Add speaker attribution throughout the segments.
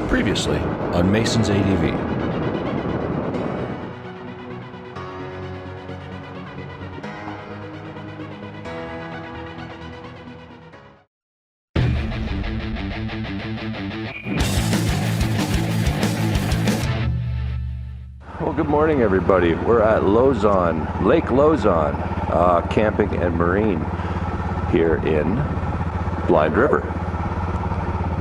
Speaker 1: Previously on Mason's ADV. Well, good morning, everybody. We're at Lauzon, Lake Lauzon Camping and Marine here in Blind River.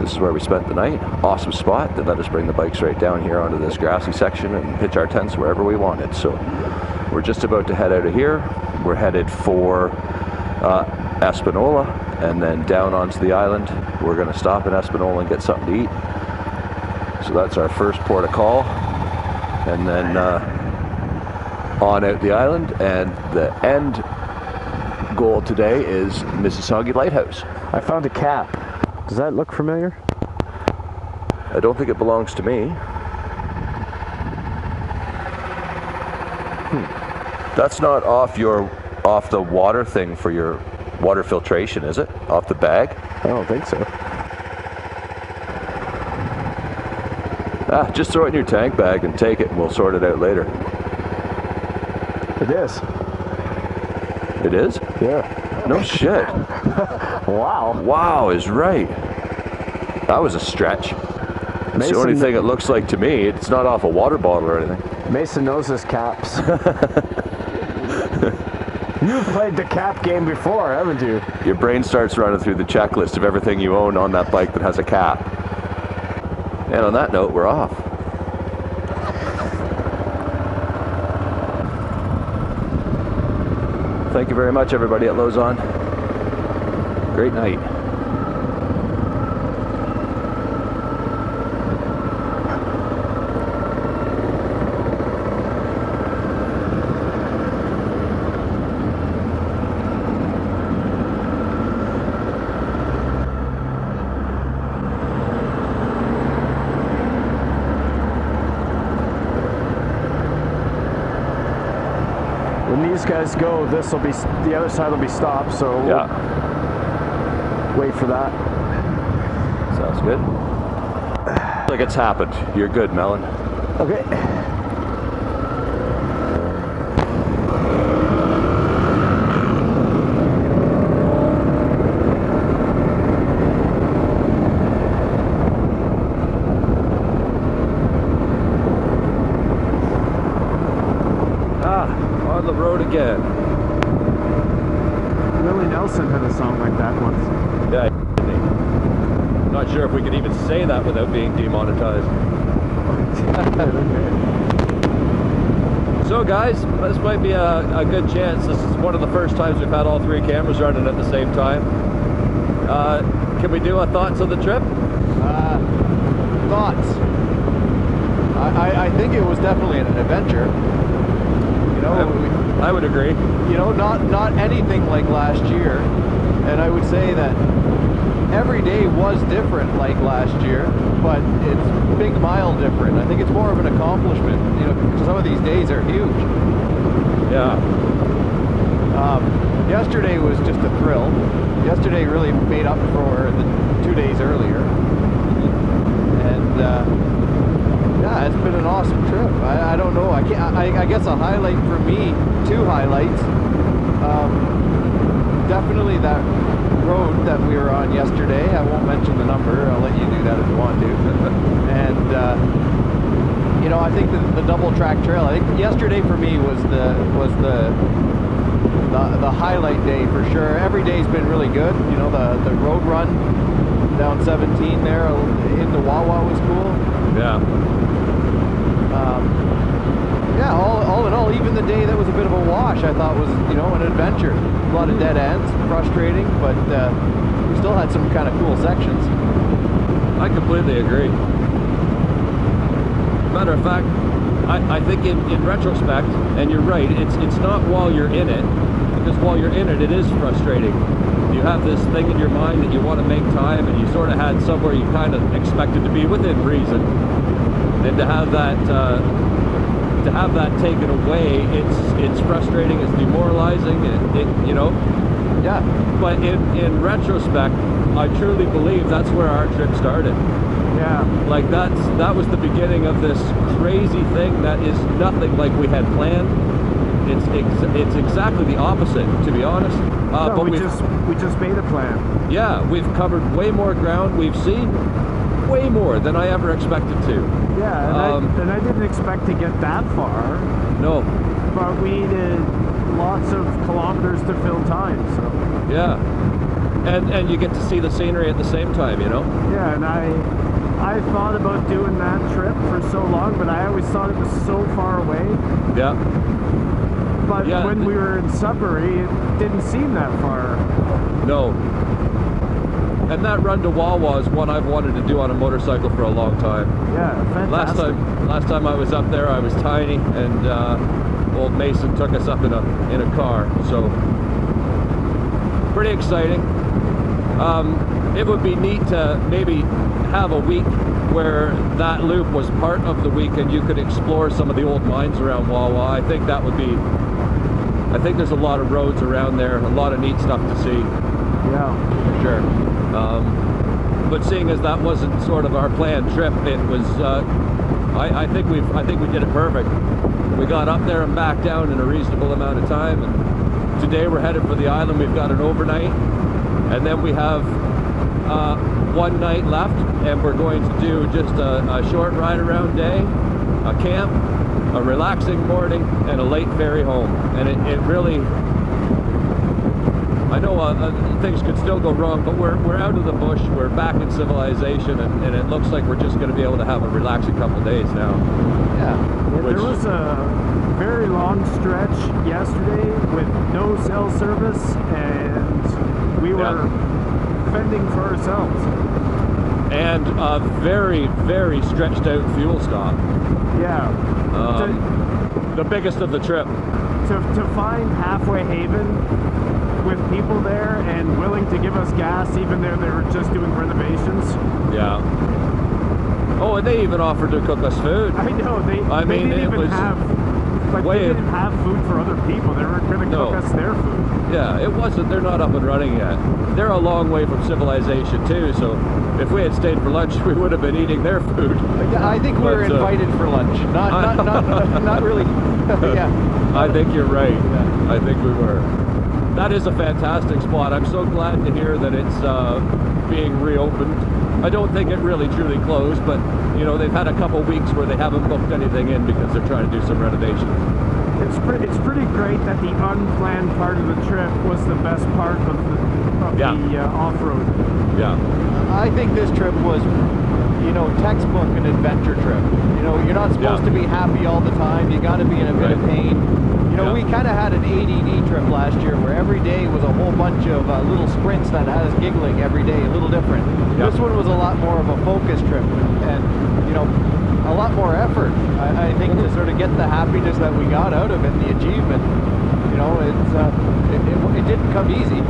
Speaker 1: This is where we spent the night. Awesome spot. They let us bring the bikes right down here onto this grassy section and pitch our tents wherever we wanted. So we're just about to head out of here. We're headed for Espanola and then down onto the island. We're going to stop in Espanola and get something to eat. So that's our first port of call. And then on out the island, and the end goal today is Mississauga Lighthouse.
Speaker 2: I found a cap. Does that look familiar?
Speaker 1: I don't think it belongs to me. That's not off the water thing for your water filtration, is it? Off the bag?
Speaker 2: I don't think so.
Speaker 1: Just throw it in your tank bag and take it, and we'll sort it out later.
Speaker 2: It is.
Speaker 1: It is?
Speaker 2: Yeah.
Speaker 1: No shit.
Speaker 2: Wow.
Speaker 1: Wow is right. That was a stretch. It's the only thing it looks like to me. It's not off a water bottle or anything.
Speaker 2: Mason knows his caps. You've played the cap game before, haven't you?
Speaker 1: Your brain starts running through the checklist of everything you own on that bike that has a cap. And on that note, we're off. Thank you very much, everybody at Lauzon. Great night.
Speaker 2: When these guys go, the other side will be stopped, so
Speaker 1: Yeah.
Speaker 2: Wait for that.
Speaker 1: Sounds good. Like it's happened. You're good, Melon.
Speaker 2: Okay.
Speaker 1: On the road again.
Speaker 2: Willie Nelson had a song like that once.
Speaker 1: Yeah, not sure if we could even say that without being demonetized. So guys, this might be a good chance. This is one of the first times we've had all three cameras running at the same time. Can we do our thoughts of the trip?
Speaker 3: Thoughts? I think it was definitely an adventure. You know,
Speaker 1: I would agree.
Speaker 3: You know, not anything like last year, and I would say that every day was different like last year, but it's big mile different. I think it's more of an accomplishment. You know, because some of these days are huge.
Speaker 1: Yeah.
Speaker 3: Yesterday was just a thrill. Yesterday really made up for the 2 days earlier, and yeah, it's been an awesome trip. I don't know. I guess a highlight for me, two highlights. Definitely that road that we were on yesterday. I won't mention the number. I'll let you do that if you want to. And you know, I think the double track trail. I think yesterday for me was the highlight day for sure. Every day's been really good. You know, the road run down 17 there into Wawa was cool.
Speaker 1: Yeah.
Speaker 3: Yeah, all in all, even the day that was a bit of a wash, I thought was, you know, an adventure. A lot of dead ends, frustrating, but we still had some kind of cool sections.
Speaker 1: I completely agree. Matter of fact, I think in retrospect, and you're right, it's not while you're in it, because while you're in it, it is frustrating. You have this thing in your mind that you want to make time, and you sort of had somewhere you kind of expected to be within reason, and to have that taken away, it's frustrating, it's demoralizing, you know.
Speaker 3: Yeah.
Speaker 1: But in retrospect, I truly believe that's where our trip started.
Speaker 2: Yeah.
Speaker 1: Like that was the beginning of this crazy thing that is nothing like we had planned. It's exactly the opposite, to be honest.
Speaker 2: No,
Speaker 1: but
Speaker 2: we just made a plan.
Speaker 1: Yeah, we've covered way more ground. We've seen way more than I ever expected to.
Speaker 2: Yeah, and I didn't expect to get that far.
Speaker 1: No.
Speaker 2: But we needed lots of kilometers to fill time, so.
Speaker 1: Yeah. And you get to see the scenery at the same time, you know?
Speaker 2: Yeah, and I thought about doing that trip for so long, but I always thought it was so far away.
Speaker 1: Yeah.
Speaker 2: But
Speaker 1: yeah,
Speaker 2: when we were in Sudbury, it didn't seem that far.
Speaker 1: No. And that run to Wawa is one I've wanted to do on a motorcycle for a long time.
Speaker 2: Yeah, fantastic.
Speaker 1: Last time I was up there, I was tiny, and old Mason took us up in a car. So pretty exciting. It would be neat to maybe have a week where that loop was part of the week and you could explore some of the old mines around Wawa. I think that would be. I think there's a lot of roads around there, a lot of neat stuff to see.
Speaker 2: Yeah,
Speaker 1: for sure. But seeing as that wasn't sort of our planned trip, it was. I think we did it perfect. We got up there and back down in a reasonable amount of time, and today we're headed for the island. We've got an overnight, and then we have one night left, and we're going to do just a short ride around day, a camp, a relaxing morning, and a late ferry home. And it really, I know things could still go wrong, but we're out of the bush, we're back in civilization, and it looks like we're just going to be able to have a relaxing couple days now.
Speaker 3: Yeah.
Speaker 2: There was a very long stretch yesterday with no cell service, and we were fending for ourselves.
Speaker 1: And a very, very stretched out fuel stop.
Speaker 2: Yeah.
Speaker 1: The biggest of the trip.
Speaker 2: To find halfway haven with people there and willing to give us gas even though they were just doing renovations.
Speaker 1: Yeah. Oh, and they even offered to cook us food.
Speaker 2: I know, they didn't even have, like, they didn't have food for other people. They were going to cook us their food.
Speaker 1: Yeah, it wasn't, they're not up and running yet. They're a long way from civilization too, so if we had stayed for lunch, we would have been eating their food.
Speaker 3: I think we were invited for lunch, not really. Yeah.
Speaker 1: I think you're right. Yeah. I think we were. That is a fantastic spot. I'm so glad to hear that it's being reopened. I don't think it really truly closed, but you know, they've had a couple weeks where they haven't booked anything in because they're trying to do some renovations.
Speaker 2: It's pretty great that the unplanned part of the trip was the best part of the off-road.
Speaker 1: Yeah.
Speaker 3: I think this trip was, you know, textbook an adventure trip. You know, you're not supposed to be happy all the time. You got to be in a bit of pain. You know, we kind of had an ADD trip last year where every day was a whole bunch of little sprints that had us giggling every day, a little different. This one was a lot more of a focus trip and, you know, a lot more effort. I think to sort of get the happiness that we got out of it, the achievement, you know, it didn't come easy.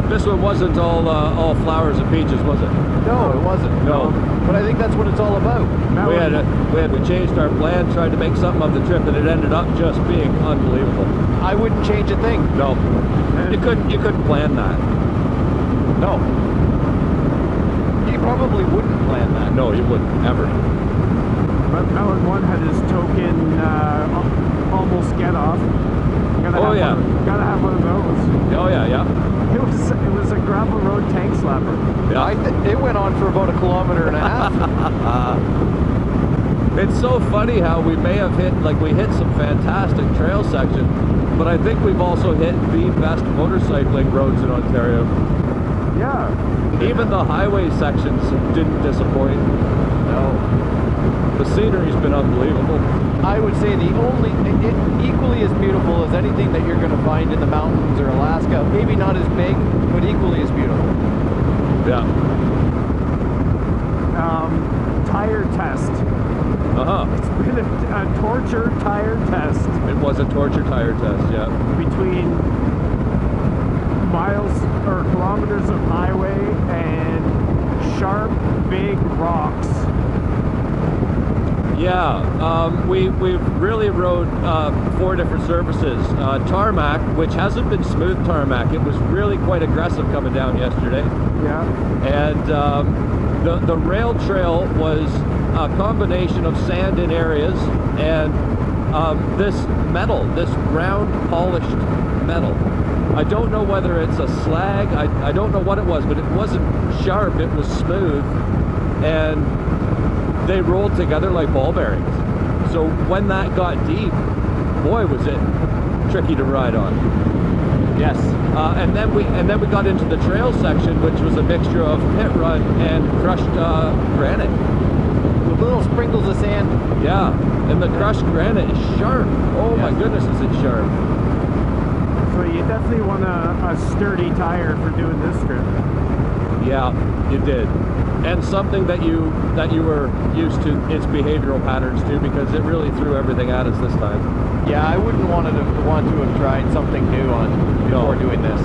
Speaker 1: This one wasn't all flowers and peaches, was it?
Speaker 3: No, it wasn't.
Speaker 1: No.
Speaker 3: But I think that's what it's all about.
Speaker 1: We changed our plan, tried to make something of the trip, and it ended up just being unbelievable.
Speaker 3: I wouldn't change a thing.
Speaker 1: No. You couldn't plan that.
Speaker 3: No. You probably wouldn't plan that.
Speaker 1: No, you wouldn't, ever.
Speaker 2: But Melon 1 had his token almost get off. Gotta have one of those.
Speaker 1: Oh yeah.
Speaker 2: It was a gravel road tank slapper.
Speaker 1: Yeah.
Speaker 3: It went on for about 1.5 kilometers.
Speaker 1: It's so funny how we may have hit some fantastic trail section, but I think we've also hit the best motorcycling roads in Ontario.
Speaker 2: Yeah.
Speaker 1: Even the highway sections didn't disappoint.
Speaker 3: No.
Speaker 1: The scenery's been unbelievable.
Speaker 3: I would say equally as beautiful as anything that you're going to find in the mountains or Alaska. Maybe not as big, but equally as beautiful.
Speaker 1: Yeah.
Speaker 2: Tire test. It's been a torture tire test.
Speaker 1: It was a torture tire test, yeah.
Speaker 2: Between miles or kilometers of highway and sharp, big rocks.
Speaker 1: Yeah, we really rode 4 different surfaces. Tarmac, which hasn't been smooth tarmac. It was really quite aggressive coming down yesterday.
Speaker 2: Yeah.
Speaker 1: And the rail trail was a combination of sand in areas and this metal, this round polished metal. I don't know whether it's a slag. I don't know what it was, but it wasn't sharp. It was smooth, and they rolled together like ball bearings. So when that got deep, boy, was it tricky to ride on.
Speaker 3: Yes.
Speaker 1: And then we got into the trail section, which was a mixture of pit run and crushed granite.
Speaker 3: With little sprinkles of sand.
Speaker 1: Yeah, and the crushed granite is sharp. Oh my goodness, is it sharp.
Speaker 2: So you definitely want a sturdy tire for doing this trip.
Speaker 1: Yeah, you did. And something that you were used to its behavioral patterns too, because it really threw everything at us this time.
Speaker 3: Yeah, I wouldn't want to have tried something new on before doing this.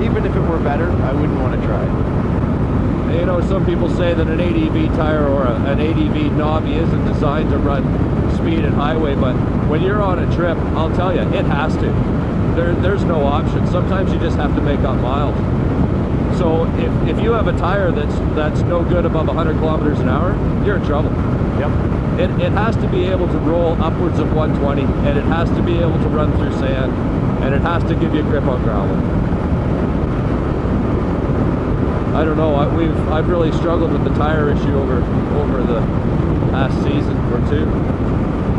Speaker 3: Even if it were better, I wouldn't want to try it.
Speaker 1: You know, some people say that an ADV tire or an ADV knobby isn't designed to run speed and highway, but when you're on a trip, I'll tell you, it has to. There's no option. Sometimes you just have to make up miles. So if you have a tire that's no good above 100 kilometers an hour, you're in trouble.
Speaker 3: Yep.
Speaker 1: It has to be able to roll upwards of 120, and it has to be able to run through sand, and it has to give you a grip on gravel. I don't know. I've really struggled with the tire issue over the past season or two.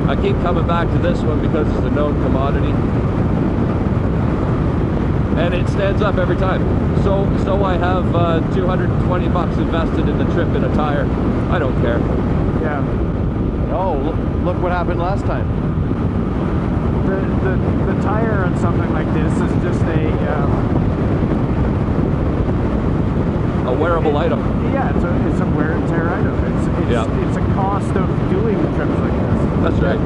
Speaker 1: I keep coming back to this one because it's a known commodity, and it stands up every time. So I have $220 invested in the trip in a tire. I don't care.
Speaker 2: Yeah.
Speaker 3: Oh, look what happened last time.
Speaker 2: The tire on something like this is just
Speaker 1: A wearable item.
Speaker 2: Yeah, it's a wear and tear item. It's a cost of doing trips like this.
Speaker 1: That's right.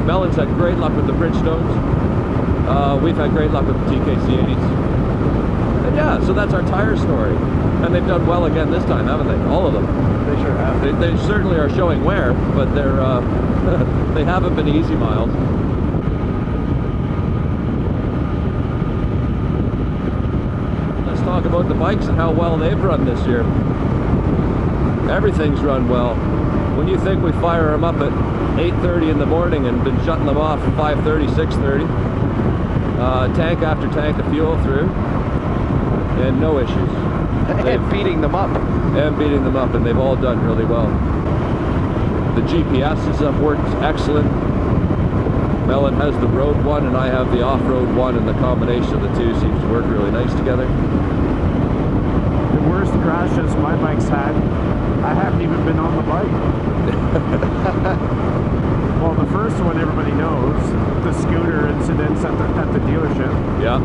Speaker 1: Melon's had great luck with the Bridgestones. We've had great luck with the TKC80s. And yeah, so that's our tire story. And they've done well again this time, haven't they? All of them.
Speaker 3: They sure have.
Speaker 1: They certainly are showing wear, but they're they haven't been easy miles. Let's talk about the bikes and how well they've run this year. Everything's run well. When you think we fire them up at 8:30 in the morning and been shutting them off at 5:30, 6:30, tank after tank of fuel through, and no issues.
Speaker 3: And beating them up.
Speaker 1: And beating them up, and they've all done really well. The GPSs have worked excellent. Melon has the road one, and I have the off-road one, and the combination of the two seems to work really nice together.
Speaker 2: The worst crashes my bike's had, I haven't even been on the bike. Well, the first one everybody knows, the scooter incidents at the dealership.
Speaker 1: Yeah.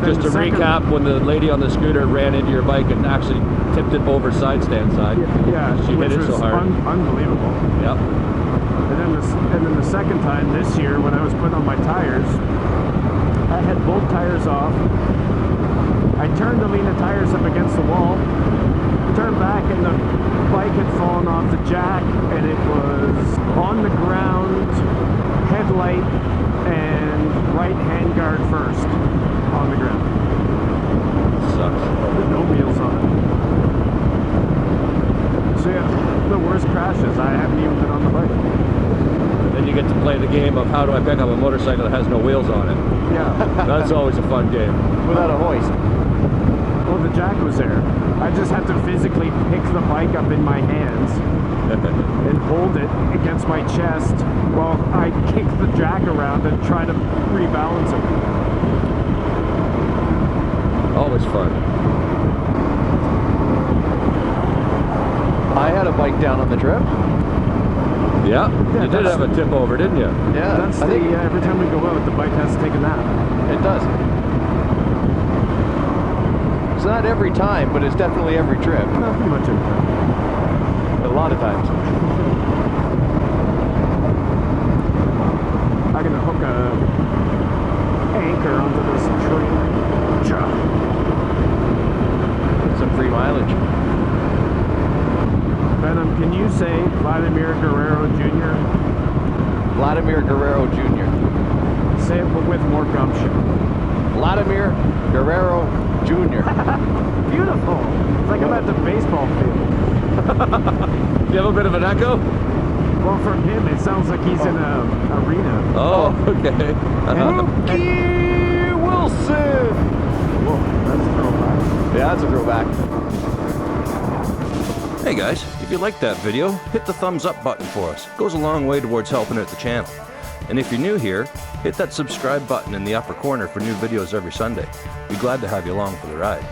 Speaker 1: Just to recap, when the lady on the scooter ran into your bike and actually tipped it over side stand side.
Speaker 2: Yeah,
Speaker 1: she hit it so hard.
Speaker 2: Unbelievable.
Speaker 1: Yep.
Speaker 2: And then the second time this year, when I was putting on my tires, I had both tires off. I turned to lean the tires up against the wall, turned back, and the bike had fallen off the jack, and it was on the ground, headlight and right handguard first on the ground.
Speaker 1: Sucks.
Speaker 2: With no wheels on it. So yeah, the worst crashes. I haven't even been on the bike.
Speaker 1: Then you get to play the game of how do I pick up a motorcycle that has no wheels on it.
Speaker 2: Yeah.
Speaker 1: That's always a fun game.
Speaker 3: Without a hoist.
Speaker 2: Well, the jack was there. I just had to physically pick the bike up in my hands and hold it against my chest while I kick the jack around and try to rebalance it.
Speaker 1: Always fun.
Speaker 3: I had a bike down on the trip.
Speaker 1: Yeah, you did have a tip over, didn't you?
Speaker 3: Yeah.
Speaker 2: That's every time we go out, the bike has to take a nap.
Speaker 3: It does. It's not every time, but it's definitely every trip.
Speaker 2: Not pretty much every time.
Speaker 3: A lot of times.
Speaker 2: I'm gonna hook a anchor onto this tree.
Speaker 3: Some free mileage.
Speaker 2: Venom Can you say Vladimir Guerrero Jr.?
Speaker 3: Vladimir Guerrero Jr.
Speaker 2: Say it, but with more gumption.
Speaker 3: Vladimir Guerrero Jr.
Speaker 2: Beautiful. It's like I'm at the baseball field.
Speaker 1: You have a bit of an echo?
Speaker 2: Well, from him, it sounds like he's in a arena.
Speaker 1: Oh, okay.
Speaker 3: Mookie Wilson.
Speaker 2: Whoa, that's a throwback.
Speaker 3: Yeah, that's a throwback.
Speaker 1: Hey guys, if you liked that video, hit the thumbs up button for us. It goes a long way towards helping out the channel. And if you're new here, hit that subscribe button in the upper corner for new videos every Sunday. Be glad to have you along for the ride.